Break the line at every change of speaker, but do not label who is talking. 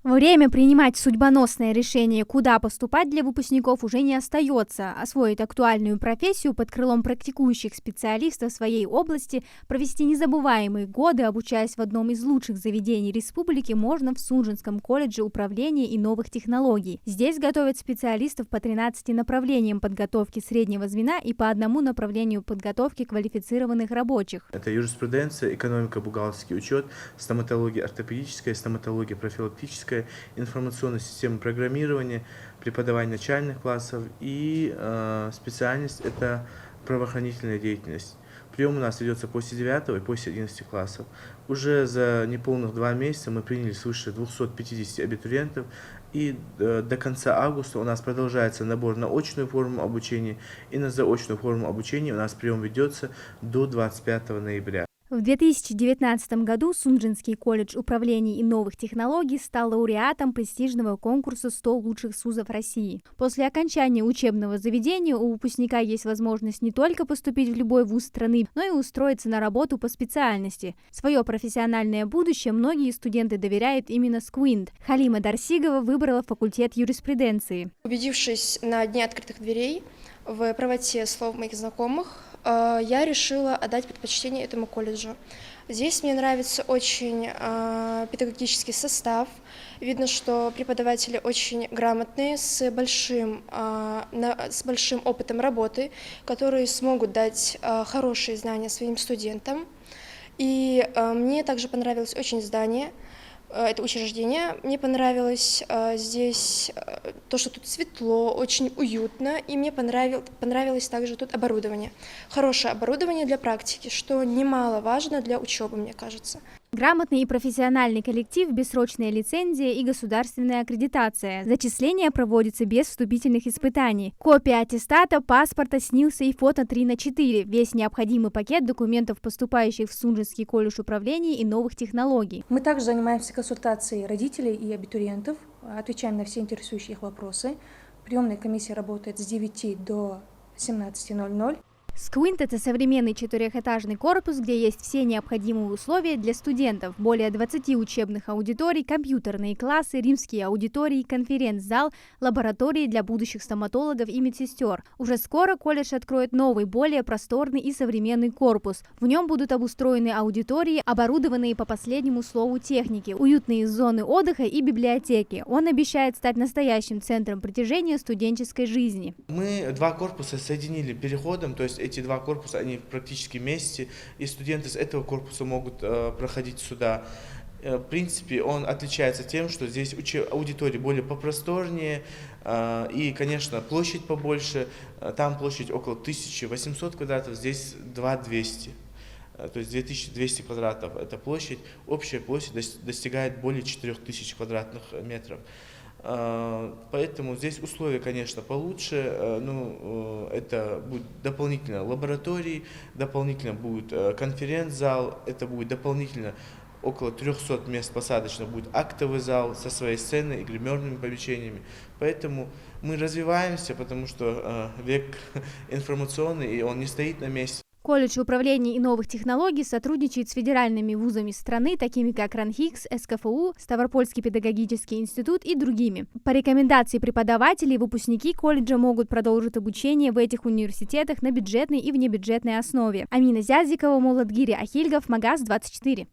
Время принимать судьбоносное решение, куда поступать для выпускников, уже не остается. Освоить актуальную профессию под крылом практикующих специалистов в своей области, провести незабываемые годы, обучаясь в одном из лучших заведений республики, можно в Сунжинском колледже управления и новых технологий. Здесь готовят специалистов по 13 направлениям подготовки среднего звена и по одному направлению подготовки квалифицированных рабочих.
Это юриспруденция, экономика, бухгалтерский учет, стоматология ортопедическая, стоматология профилактическая, информационная система программирования, преподавание начальных классов и специальность – это правоохранительная деятельность. Прием у нас ведется после 9 и после 11 классов. Уже за неполных 2 месяца мы приняли свыше 250 абитуриентов, и до конца августа у нас продолжается набор на очную форму обучения, и на заочную форму обучения у нас прием ведется до 25 ноября.
В 2019 году Сунжинский колледж управления и новых технологий стал лауреатом престижного конкурса «100 лучших СУЗов России». После окончания учебного заведения у выпускника есть возможность не только поступить в любой вуз страны, но и устроиться на работу по специальности. Свое профессиональное будущее многие студенты доверяют именно СКУИНТ. Халима Дарсигова выбрала факультет юриспруденции.
Убедившись на дне открытых дверей в правоте слов моих знакомых, я решила отдать предпочтение этому колледжу. Здесь мне нравится очень педагогический состав. Видно, что преподаватели очень грамотные, с большим опытом работы, которые смогут дать хорошие знания своим студентам. И мне также понравилось очень здание. Это учреждение. Мне понравилось здесь то, что тут светло, очень уютно, и мне понравилось также тут оборудование. Хорошее оборудование для практики, что немаловажно для учебы, мне кажется.
Грамотный и профессиональный коллектив, бессрочная лицензия и государственная аккредитация. Зачисление проводится без вступительных испытаний. Копия аттестата, паспорта, СНИЛСа и фото 3×4. Весь необходимый пакет документов, поступающих в Сунжинский колледж управления и новых технологий.
Мы также занимаемся консультацией родителей и абитуриентов, отвечаем на все интересующие их вопросы. Приемная комиссия работает с 9 до 17:00.
СКУИНТ – это современный 4-этажный корпус, где есть все необходимые условия для студентов. Более 20 учебных аудиторий, компьютерные классы, римские аудитории, конференц-зал, лаборатории для будущих стоматологов и медсестер. Уже скоро колледж откроет новый, более просторный и современный корпус. В нем будут обустроены аудитории, оборудованные по последнему слову техники, уютные зоны отдыха и библиотеки. Он обещает стать настоящим центром притяжения студенческой жизни.
Мы 2 корпуса соединили переходом, то есть эти 2 корпуса, они практически вместе, и студенты из этого корпуса могут проходить сюда. В принципе, он отличается тем, что здесь аудитория более попросторнее, и, конечно, площадь побольше. Там площадь около 1800 квадратов, здесь 2200. То есть 2200 квадратов – это площадь, общая площадь достигает более 4000 квадратных метров. Поэтому здесь условия, конечно, получше, это будет дополнительно лаборатории, дополнительно будет конференц-зал, это будет дополнительно около 300 мест посадочных, будет актовый зал со своей сценой и гримерными помещениями. Поэтому мы развиваемся, потому что век информационный, и он не стоит на месте.
Колледж управления и новых технологий сотрудничает с федеральными вузами страны, такими как РАНХИКС, СКФУ, Ставропольский педагогический институт и другими. По рекомендации преподавателей, выпускники колледжа могут продолжить обучение в этих университетах на бюджетной и внебюджетной основе. Амина Зязикова, Муладгири Ахильгов, Магаз 24.